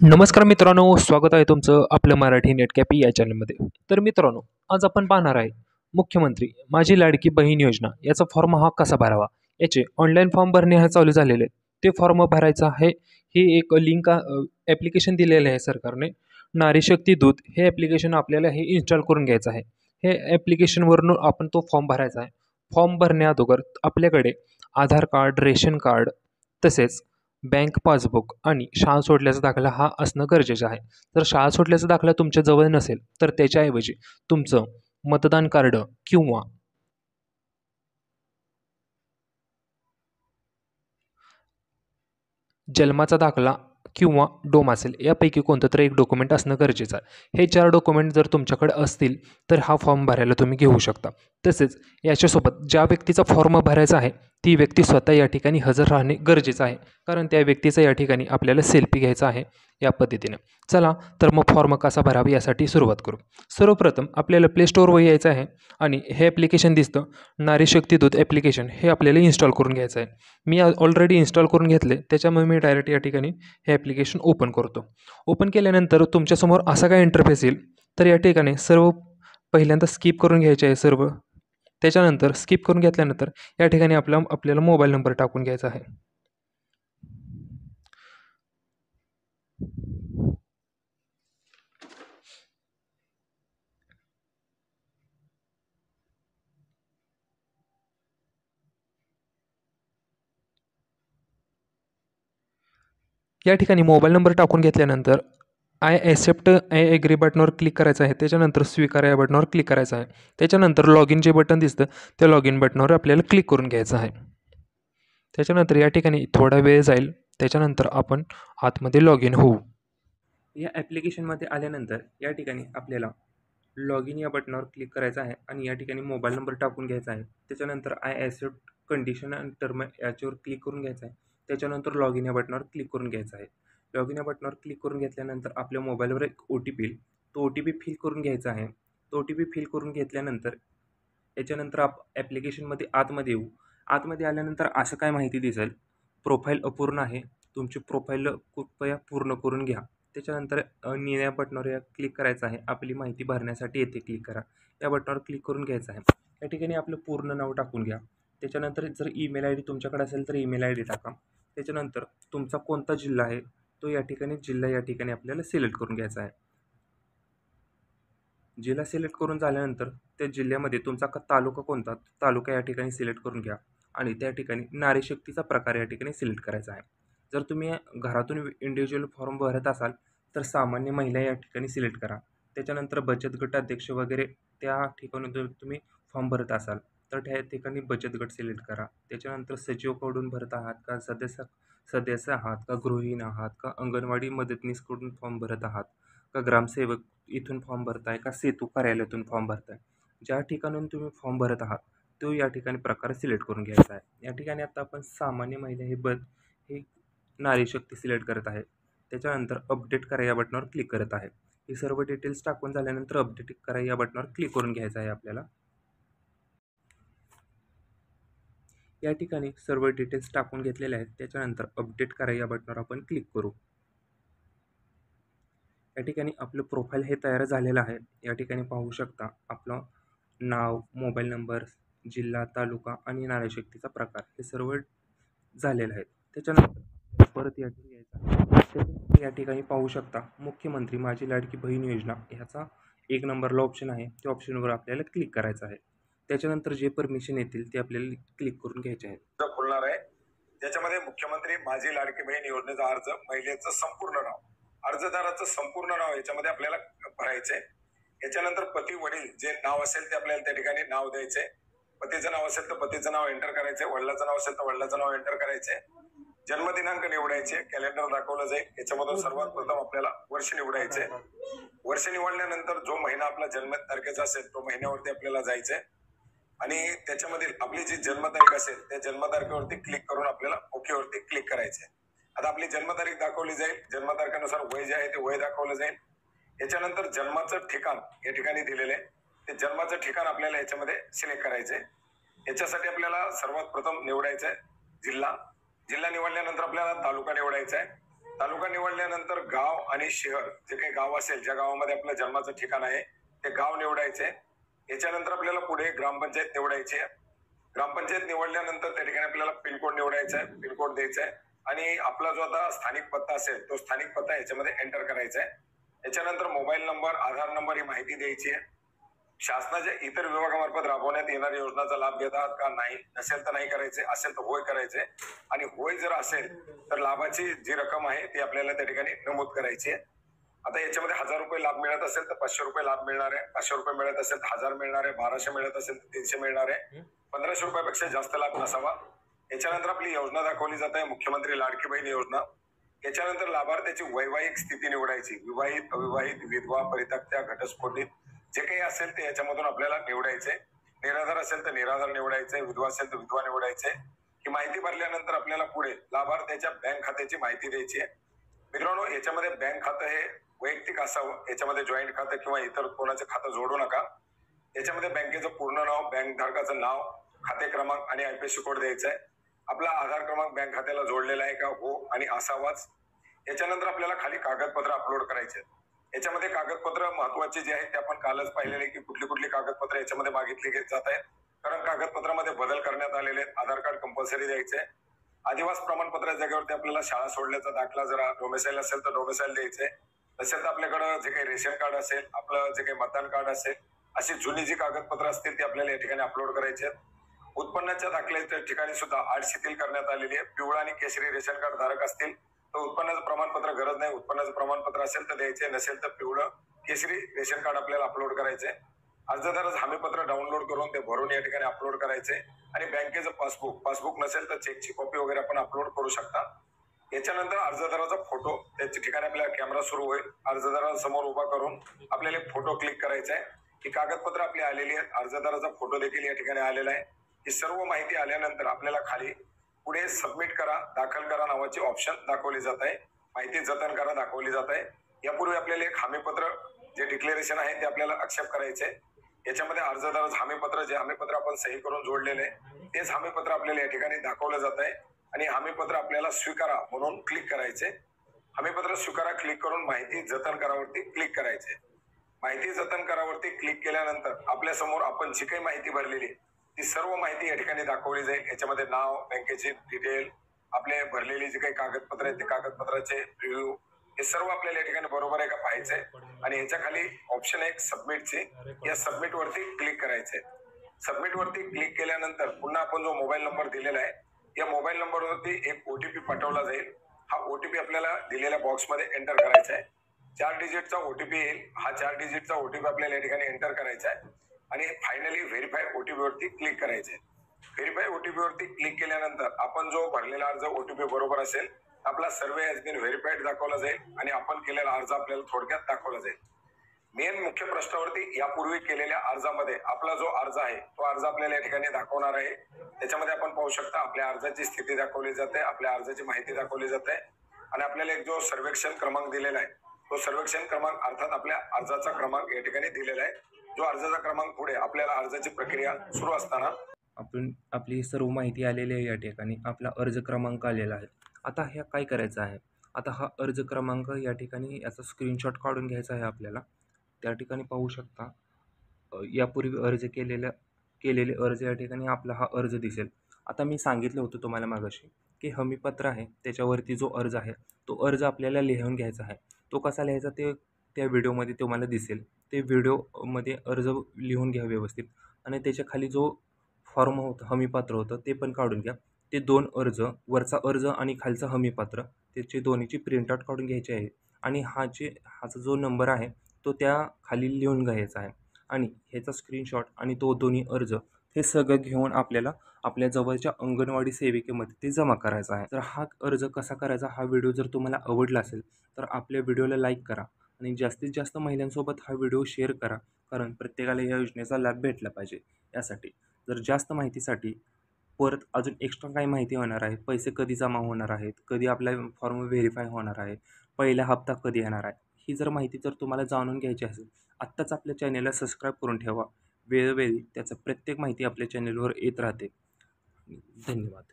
नमस्कार मित्रांनो, स्वागत आहे तुमचं आपलं मराठी नेटकॅपी या चॅनलमध्ये. तर मित्रांनो, आज आपण पाहणार आहे मुख्यमंत्री माझी लाडकी बहीण योजना याचा फॉर्म हा कसा भरावा. याचे ऑनलाईन फॉर्म भरणे हे चालू झालेले आहेत. ते फॉर्म भरायचा आहे. ही एक लिंक ॲप्लिकेशन दिलेलं आहे सरकारने. नारी शक्ती दूत हे ॲप्लिकेशन आपल्याला हे इन्स्टॉल करून घ्यायचं आहे. हे ॲप्लिकेशनवरून आपण तो फॉर्म भरायचा आहे. फॉर्म भरण्याअगोदर आपल्याकडे आधार कार्ड, रेशन कार्ड तसेच बँक पासबुक आणि शाळा सोडल्याचा दाखला हा असणं गरजेचं आहे. जर शाळा सोडल्याचा दाखला तुमच्या जवळ नसेल तर त्याच्याऐवजी तुमचं मतदान कार्ड किंवा जन्माचा दाखला किंवा डोम असेल यापैकी कोणतं तरी एक डॉक्युमेंट असणं गरजेचं आहे. हे 4 डॉक्युमेंट जर तुमच्याकडे असतील तर हा फॉर्म भरायला तुम्ही घेऊ शकता. तसेच याच्यासोबत ज्या व्यक्तीचा फॉर्म भरायचा आहे ती व्यक्ती स्वतः या ठिकाणी हजर राहणे गरजेचं आहे. कारण त्या व्यक्तीचा या ठिकाणी आपल्याला सेल्फी घ्यायचा आहे या पद्धतीने. चला तर मग फॉर्म कसा भरावा यासाठी सुरुवात करू. सर्वप्रथम आपल्याला प्ले स्टोअरवर यायचं आहे आणि हे ॲप्लिकेशन दिसतं नारी शक्ती दूत ॲप्लिकेशन हे आपल्याला इन्स्टॉल करून घ्यायचं आहे. मी ऑलरेडी इन्स्टॉल करून घेतले त्याच्यामुळे मी डायरेक्ट या ठिकाणी हे ॲप्लिकेशन ओपन करतो. ओपन केल्यानंतर तुमच्यासमोर असा काय इंटरफेस येईल तर या ठिकाणी सर्व पहिल्यांदा स्किप करून घ्यायचे आहे सर्व. त्याच्यानंतर स्किप करून घेतल्यानंतर या ठिकाणी आपल्याला मोबाईल नंबर टाकून घ्यायचा आहे. या ठिकाणी मोबाईल नंबर टाकून घेतल्यानंतर आय ॲक्सेप्ट आय ॲग्री बटनावर क्लिक करायचं आहे. त्याच्यानंतर स्वीकार या बटनावर क्लिक करायचं आहे. त्याच्यानंतर लॉग इन जे बटन दिसतं त्या लॉग इन बटनावर आपल्याला क्लिक करून घ्यायचं आहे. त्याच्यानंतर या ठिकाणी थोडा वेळ जाईल. त्याच्यानंतर आपण आतमध्ये लॉग इन होऊ. या ॲप्लिकेशनमध्ये आल्यानंतर या ठिकाणी आपल्याला लॉग इन या बटनावर क्लिक करायचं आहे आणि या ठिकाणी मोबाईल नंबर टाकून घ्यायचा आहे. त्याच्यानंतर आय ॲक्सेप्ट कंडिशन आणि टर्म याच्यावर क्लिक करून घ्यायचं आहे. त्याच्यानंतर लॉग इन या बटनावर क्लिक करून घ्यायचं आहे. लॉग इन या बटनावर क्लिक करून घेतल्यानंतर आपल्या मोबाईलवर एक OTP येईल. तो OTP फिल करून घ्यायचा आहे. तो OTP फिल करून घेतल्यानंतर याच्यानंतर ॲप्लिकेशनमध्ये आतमध्ये येऊ. आतमध्ये आल्यानंतर असं काय माहिती दिसेल, प्रोफाईल अपूर्ण आहे, तुमची प्रोफाईल कृपया पूर्ण करून घ्या. त्याच्यानंतर निळ्या बटनावर या क्लिक करायचं आहे. आपली माहिती भरण्यासाठी येथे क्लिक करा. या बटनावर क्लिक करून घ्यायचं आहे. या ठिकाणी आपलं पूर्ण नाव टाकून घ्या. त्याच्यानंतर जर ईमेल ID तुमच्याकडे असेल तर ईमेल ID टाका. त्याच्यानंतर तुमचा कोणता जिल्हा आहे तो या ठिकाणी जिल्हा या ठिकाणी आपल्याला सिलेक्ट करून घ्यायचा आहे. जिल्हा सिलेक्ट करून झाल्यानंतर त्या जिल्ह्यामध्ये तुमचा तालुका कोणता तालुका या ठिकाणी सिलेक्ट करून घ्या आणि त्या ठिकाणी नारी शक्तीचा प्रकार या ठिकाणी सिलेक्ट करायचा आहे. जर तुम्ही घरातून इंडिव्हिज्युअल फॉर्म भरत असाल तर सामान्य महिला या ठिकाणी सिलेक्ट करा. त्याच्यानंतर बचत गट अध्यक्ष वगैरे त्या ठिकाणी जर तुम्ही फॉर्म भरत असाल तर त्या ठिकाणी बचत गट सिलेक्ट करा. त्याच्यानंतर सचिवकडून भरत आहात का सदस्य आहात का गृहिणी आहात का अंगणवाडी मदतनीसकडून फॉर्म भरत आहात का ग्रामसेवक इथून फॉर्म भरताय का सेतू कार्यालयातून फॉर्म भरताय. ज्या ठिकाणून तुम्ही फॉर्म भरत आहात तो या ठिकाणी प्रकार सिलेक्ट करून घ्यायचा आहे. या ठिकाणी आता आपण सामान्य महिला हे नारी शक्ती सिलेक्ट करत आहे. त्याच्यानंतर अपडेट करा या बटनावर क्लिक करत आहे. हे सर्व डिटेल्स टाकून झाल्यानंतर अपडेट करा या बटनावर क्लिक करून घ्यायचं आहे आपल्याला. या ठिकाणी सर्व डिटेल्स टाकून घेतलेले आहेत. त्याच्यानंतर अपडेट करा या बटनावर आपण क्लिक करू. या ठिकाणी आपलं प्रोफाईल हे तयार झालेलं आहे. या ठिकाणी पाहू शकता आपलं नाव, मोबाईल नंबर, जिल्हा, तालुका आणि नारी शक्तीचा प्रकार हे सर्व झालेलं आहे. त्याच्यानंतर परत या ठिकाणी यायचं. या ठिकाणी पाहू शकता मुख्यमंत्री माझी लाडकी बहीण योजना ह्याचा 1 नंबरला ऑप्शन आहे. त्या ऑप्शनवर आपल्याला क्लिक करायचं आहे. त्याच्यानंतर जे परमिशन येतील ते आपल्याला क्लिक करून घ्यायचे आहेत. खुलणार आहे ज्याच्यामध्ये मुख्यमंत्री माझी लाडकी बहीण योजनेचा अर्ज, महिलेचं संपूर्ण नाव, अर्जदाराचं संपूर्ण नाव याच्यामध्ये आपल्याला भरायचंय. याच्यानंतर पती वडील जे नाव असेल ते आपल्याला त्या ठिकाणी नाव द्यायचंय. पतीचं नाव असेल तर पतीचं नाव एंटर करायचंय, वडिलाचं नाव असेल तर वडिलाचं नाव एंटर करायचंय. जन्मदिनांक निवडायचे, कॅलेंडर दाखवलं जाईल. याच्यामधून सर्वात प्रथम आपल्याला वर्ष निवडायचंय. वर्ष निवडल्यानंतर जो महिना आपला जन्म तारखेचा असेल तो महिन्यावरती आपल्याला जायचंय आणि त्याच्यामधील आपली जी जन्मतारीख असेल त्या जन्मतारखेवरती क्लिक करून आपल्याला ओके वरती क्लिक करायचंय. आता आपली जन्मतारीख दाखवली जाईल. जन्मतारखेनुसार वय जे आहे ते वय दाखवलं जाईल. याच्यानंतर जन्माचं ठिकाण या ठिकाणी दिलेलं आहे. ते जन्माचं ठिकाण आपल्याला याच्यामध्ये सिलेक्ट करायचंय. याच्यासाठी आपल्याला सर्वात प्रथम निवडायचंय जिल्हा. जिल्हा निवडल्यानंतर आपल्याला तालुका निवडायचा आहे. तालुका निवडल्यानंतर गाव आणि शहर जे काही गाव असेल, ज्या गावामध्ये आपलं जन्माचं ठिकाण आहे ते गाव निवडायचे. याच्यानंतर आपल्याला पुढे ग्रामपंचायत निवडायची आहे. ग्रामपंचायत निवडल्यानंतर त्या ठिकाणी आपल्याला पिनकोड निवडायचा आहे, पिनकोड द्यायचा आहे आणि आपला जो आता स्थानिक पत्ता असेल तो स्थानिक पत्ता याच्यामध्ये एंटर करायचा आहे. याच्यानंतर मोबाईल नंबर, आधार नंबर ही माहिती द्यायची आहे. शासनाच्या इतर विभागामार्फत राबवण्यात येणाऱ्या योजनांचा लाभ घेतात का नाही, नसेल तर नाही करायचे, असेल तर होय करायचे आणि होय जर असेल तर लाभाची जी रक्कम आहे ती आपल्याला त्या ठिकाणी नमूद करायची आहे. आता याच्यामध्ये 1000 रुपये लाभ मिळत असेल तर 500 रुपये लाभ मिळणार आहे, 500 रुपये मिळत असेल तर 1000 मिळणार आहे, 1200 मिळत असेल तर 300 मिळणार आहे, 1500 रुपयापेक्षा जास्त लाभ नसावा. याच्यानंतर आपली योजना दाखवली जात आहे, मुख्यमंत्री लाडकी बहीण योजना. याच्यानंतर लाभार्थ्याची वैवाहिक स्थिती निवडायची. विवाहित, अविवाहित, विधवा, परित्यक्त्या, घटस्फोटित जे काही असेल ते याच्यामधून आपल्याला निवडायचे. निराधार असेल तर निराधार निवडायचे, विधवा असेल तर विधवा निवडायचे. ही माहिती भरल्यानंतर आपल्याला पुढे लाभार्थ्याच्या बँक खात्याची माहिती द्यायची आहे. मित्रांनो, याच्यामध्ये बँक खातं हे वैयक्तिक असावं, याच्यामध्ये जॉईंट खातं किंवा इतर कोणाचं खातं जोडू नका. याच्यामध्ये बँकेचं पूर्ण नाव, बँक धारकाचं नाव, खाते क्रमांक आणि आयपीएससी कोड द्यायचा आहे. आपला आधार क्रमांक बँक खात्याला जोडलेला आहे का, हो आणि असावाच. याच्यानंतर आपल्याला खाली कागदपत्र अपलोड करायचे. याच्यामध्ये कागदपत्र महत्वाचे जे आहेत ते आपण कालच पाहिलेले की कुठली कुठली कागदपत्र याच्यामध्ये मागितली जात आहेत. कारण कागदपत्रामध्ये बदल करण्यात आलेले आहेत. आधार कार्ड कंपल्सरी द्यायचे. आदिवास प्रमाणपत्राच्या जागेवरती आपल्याला शाळा सोडल्याचा दाखला, जरा डोमेसाईल असेल तर डोमेसाईल द्यायचे. नसेल तर आपल्याकडं जे काही रेशन कार्ड असेल, आपलं जे काही मतदान कार्ड असेल, अशी जुनी जी कागदपत्र असतील ती आपल्याला या ठिकाणी अपलोड करायची आहेत. उत्पन्नाच्या दाखल्याच्या ठिकाणी सुद्धा आठ शिथिल करण्यात आलेली आहे. पिवळा आणि केशरी रेशन कार्ड धारक असतील तर उत्पन्नाचं प्रमाणपत्र गरज नाही. उत्पन्नाचं प्रमाणपत्र असेल तर द्यायचे, नसेल तर पिवळं केशरी रेशन कार्ड आपल्याला अपलोड करायचे. अर्जदाराचं हमीपत्र डाउनलोड करून ते भरून या ठिकाणी अपलोड करायचे आणि बँकेचं पासबुक नसेल तर चेकची कॉपी वगैरे आपण अपलोड करू शकता. याच्यानंतर अर्जदाराचा फोटो, त्याच्या ठिकाणी आपल्याला कॅमेरा सुरू होईल. अर्जदारासमोर उभा करून आपल्याला एक फोटो क्लिक करायचा आहे. ही कागदपत्र आपली आलेली आहेत. अर्जदाराचा फोटो देखील या ठिकाणी आलेला आहे. ही सर्व माहिती आल्यानंतर आपल्याला खाली पुढे सबमिट करा, दाखल करा नावाची ऑप्शन दाखवली जात आहे. माहिती जतन करा दाखवली जात आहे. यापूर्वी आपल्याला एक हमीपत्र जे डिक्लेरेशन आहे ते आपल्याला एक्सेप्ट करायचे. याच्यामध्ये अर्जदाराचं हमीपत्र, जे हमीपत्र आपण सही करून जोडलेले तेच हमीपत्र आपल्याला या ठिकाणी दाखवलं जात आहे आणि हमीपत्र आपल्याला स्वीकारा म्हणून क्लिक करायचे. हमीपत्र स्वीकारा क्लिक करून माहिती जतन करावरती क्लिक करायचे. माहिती जतन करावरती क्लिक केल्यानंतर आपल्या समोर आपण जी काही माहिती भरलेली ती सर्व माहिती या ठिकाणी दाखवली जाईल. याच्यामध्ये नाव, बँकेची डिटेल, आपले भरलेली जी काही कागदपत्र आहेत ते कागदपत्राचे रिव्ह्यू, हे सर्व आपल्याला या ठिकाणी बरोबर आहे का पाहायचंय आणि याच्या खाली ऑप्शन आहे सबमिटची. या सबमिट वरती क्लिक करायचंय. सबमिट वरती क्लिक केल्यानंतर पुन्हा आपण जो मोबाईल नंबर दिलेला आहे या मोबाईल नंबरवरती एक ओटीपी पाठवला जाईल. हा ओटीपी आपल्याला दिलेल्या बॉक्समध्ये एंटर करायचा आहे. 4 डिजिटचा ओटीपी येईल. हा 4 डिजिटचा ओटीपी आपल्याला या ठिकाणी एंटर करायचा आहे आणि फायनली व्हेरीफाय ओटीपी वरती क्लिक करायचे. व्हेरीफाय ओटीपी वरती क्लिक केल्यानंतर आपण जो भरलेला अर्ज ओटीपी बरोबर असेल, आपला सर्वे हॅज बीन व्हेरीफाईड दाखवला जाईल आणि आपण केलेला अर्ज आपल्याला थोडक्यात दाखवला जाईल. मेन मुख्य प्रश्नावरती यापूर्वी केलेल्या अर्जामध्ये आपला जो अर्ज आहे तो अर्ज आपल्याला या ठिकाणी दाखवणार आहे. त्याच्यामध्ये आपण पाहू शकता आपल्या अर्जाची स्थिती दाखवली जाते, आपल्या अर्जाची माहिती दाखवली जाते आणि आपल्याला एक जो सर्वेक्षण क्रमांक दिलेला आहे तो सर्वेक्षण क्रमांक अर्थात आपल्या अर्जाचा क्रमांक या ठिकाणी दिलेला आहे. जो अर्जाचा क्रमांक पुढे आपल्याला अर्जाची प्रक्रिया सुरू असताना आपली सर्व माहिती आलेली आहे. या ठिकाणी आपला अर्ज क्रमांक आलेला आहे. आता ह्या काय करायचं आहे, आता हा अर्ज क्रमांक या ठिकाणी याचा स्क्रीनशॉट काढून घ्यायचा आहे आपल्याला. त्या ठिकाणी पाहू शकता यापूर्वी अर्ज केलेले अर्ज या ठिकाणी आपला हा अर्ज दिसेल. आता मी सांगितलं होतं तुम्हाला मागाशी की हमीपत्र आहे त्याच्यावरती जो अर्ज आहे तो अर्ज आपल्याला लिहून घ्यायचा आहे. तो कसा लिहायचा ते त्या व्हिडिओमध्ये तुम्हाला दिसेल. ते व्हिडिओमध्ये अर्ज लिहून घ्या व्यवस्थित आणि त्याच्या खाली जो फॉर्म होतं, हमीपत्र होतं, ते पण काढून घ्या. ते 2 अर्ज, वरचा अर्ज आणि खालचं हमीपत्र, त्याची दोन्हीची प्रिंटआउट काढून घ्यायची आहे आणि हाचा जो नंबर आहे तो त्या खाली लिहून घ्यायचा आहे आणि ह्याचा स्क्रीनशॉट आणि तो दोन्ही अर्ज हे सगळं घेऊन आपल्याला आपल्या जवळच्या अंगणवाडी सेविकेमध्ये ते जमा करायचा आहे. तर हा अर्ज कसा करायचा, हा व्हिडिओ जर तुम्हाला आवडला असेल तर आपल्या व्हिडिओला लाईक करा आणि जास्तीत जास्त महिलांसोबत हा व्हिडिओ शेअर करा, कारण प्रत्येकाला या योजनेचा लाभ भेटला पाहिजे. यासाठी जर जास्त माहितीसाठी परत अजून एक्स्ट्रा काही माहिती होणार आहे, पैसे कधी जमा होणार आहेत, कधी आपला फॉर्म व्हेरीफाय होणार आहे, पहिला हप्ता कधी येणार आहे, ही जर माहिती जर तुम्हाला जाणून घ्यायची असेल आत्ताच आपल्या चॅनेलला सबस्क्राईब करून ठेवा. वेळोवेळी त्याचं प्रत्येक माहिती आपल्या चॅनेलवर येत राहते. धन्यवाद.